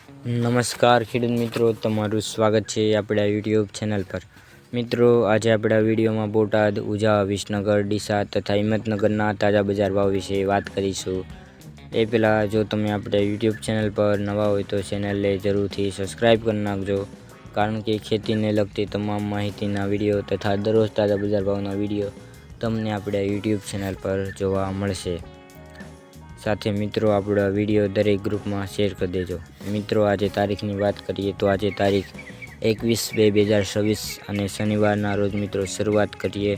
નમસ્કાર ખેડૂત મિત્રો, તમારું સ્વાગત છે આપણા યુટ્યુબ ચેનલ પર। મિત્રો, આજે આપણા વિડીયોમાં બોટાદ, ઉઝા, વિસનગર, ડીસા તથા હિંમતનગરના તાજા બજાર ભાવ વિશે વાત કરીશું। એ પહેલાં જો તમે આપણા યુટ્યુબ ચેનલ પર નવા હોય તો ચેનલને જરૂરથી સબસ્ક્રાઈબ કરી નાખજો, કારણ કે ખેતીને લગતી તમામ માહિતીના વિડીયો તથા દરરોજ તાજા બજાર ભાવના વિડીયો તમને આપણા યુટ્યુબ ચેનલ પર જોવા મળશે। સાથે મિત્રો, આપણા વિડીયો દરેક ગ્રુપમાં શેર કરી દેજો। મિત્રો, આજે તારીખની વાત કરીએ તો આજે તારીખ 21/2/2026 અને શનિવારના રોજ મિત્રો શરૂઆત કરીએ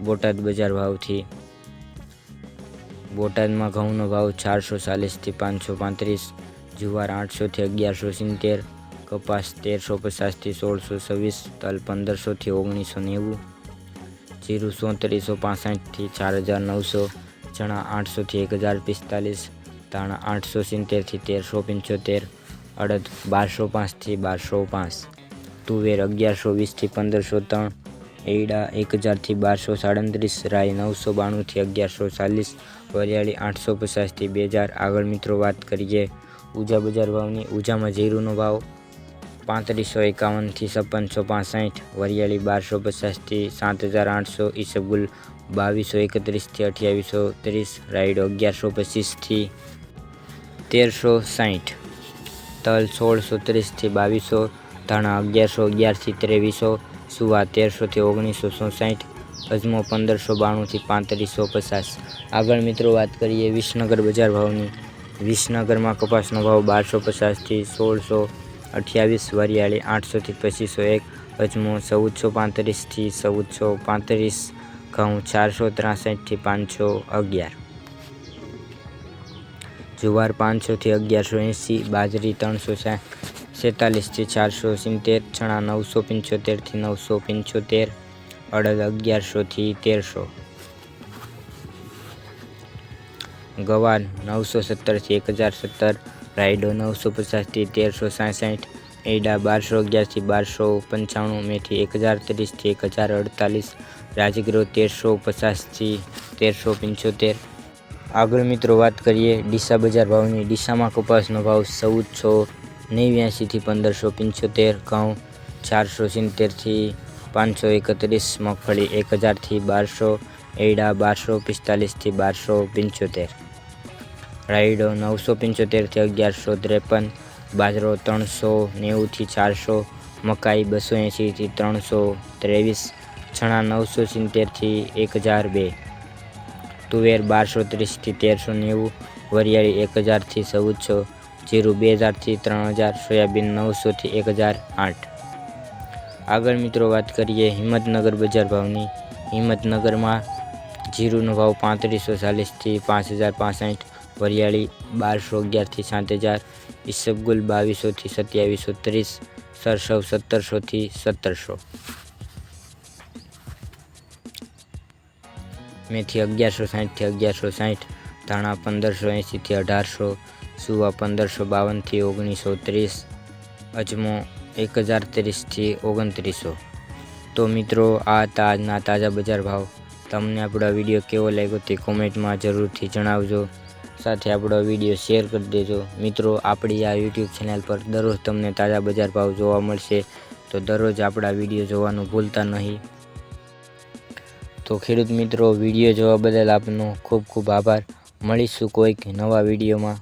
બોટાદ બજાર ભાવથી। બોટાદમાં ઘઉંનો ભાવ 440 થી 535, જુવાર 800 થી 1170, કપાસ 1350 થી 1626, તલ 1500 થી 1990, જીરું 3465 થી 4900, ચણા 800 થી 1045, ધાણા 870 થી 1375, અડદ 1205 થી 1205, તુવેર 1120 થી 1503, એરડા 1000 થી 1237, રાઈ 992 થી 1140, વરિયાળી 850 થી 2000। આગળ મિત્રો વાત કરીએ ઉઝા બજાર ભાવની। ઉઝામાં જીરુંનો ભાવ 3551 થી 5665, વરિયાળી 1250 થી 7800, ઈસબગુલ 2231 થી 2830, રાયડો 1125 થી 1360, તલ 1630 થી 2200, ધાણા 1111 થી 2300, સુવા 1300 થી 1967, અજમો 1592 થી 3550। આગળ મિત્રો વાત કરીએ વિસનગર બજાર ભાવની। વિસનગરમાં કપાસનો ભાવ 1250 થી 1628, વરિયાળી 800 થી 2501, અજમો 1435 થી 1435, ઘઉં 463 થી 511, જુવાર 500 થી 1180, બાજરી 346 થી 470, ચણા 975 થી 975, અડદ 1100 થી 1300, ગવાર 970 થી 1070, રાયડો 950 થી 1366, એરડા 1211 થી 1295, મેથી 1030 થી 1048, રાજગરો 1350 થી 1375। આગળ મિત્રો વાત કરીએ ડીસા બજાર ભાવની। ડીસામાં કપાસનો ભાવ 1489 થી 1575, ઘઉં 470 થી 531, મગફળી 1000 થી 1200, એરડા 1245 થી 1275, રાયડો 975 થી 1153, બાજરો 390 થી 400, મકાઈ 280 થી 323, ચણા 970 થી 1002, તુવેર 1230 થી 1390, વરિયાળી 1000 થી 1400, જીરું 2000 થી 3000, સોયાબીન 900 થી 1008। આગળ મિત્રો વાત કરીએ હિંમતનગર બજાર ભાવની। હિંમતનગરમાં જીરુંનો ભાવ 3540 થી 5065, વરિયાળી 1211 થી 7000, ઈસબગુલ 2200 થી 2730, સરસવ 1700 થી 1700, મેથી 1160 થી 1160, ધાણા 1580 થી 1800, સુવા 1552 થી 1930, અજમો 1030 થી 2900। તો મિત્રો, આ હતા આજના તાજા બજાર ભાવ। તમને આપણો વિડીયો કેવો લાગ્યો તે કોમેન્ટમાં જરૂરથી જણાવજો, સાથે આપણો વિડીયો શેર કરી દેજો। મિત્રો, આપણી આ યુટ્યુબ ચેનલ પર દરરોજ તમને તાજા બજાર ભાવ જોવા મળશે, તો દરરોજ આપણા વિડીયો જોવાનું ભૂલતા નહીં। તો ખેડૂત મિત્રો, વિડીયો જોવા બદલ આપનો ખૂબ ખૂબ આભાર। મળીશું કોઈક નવા વિડીયોમાં।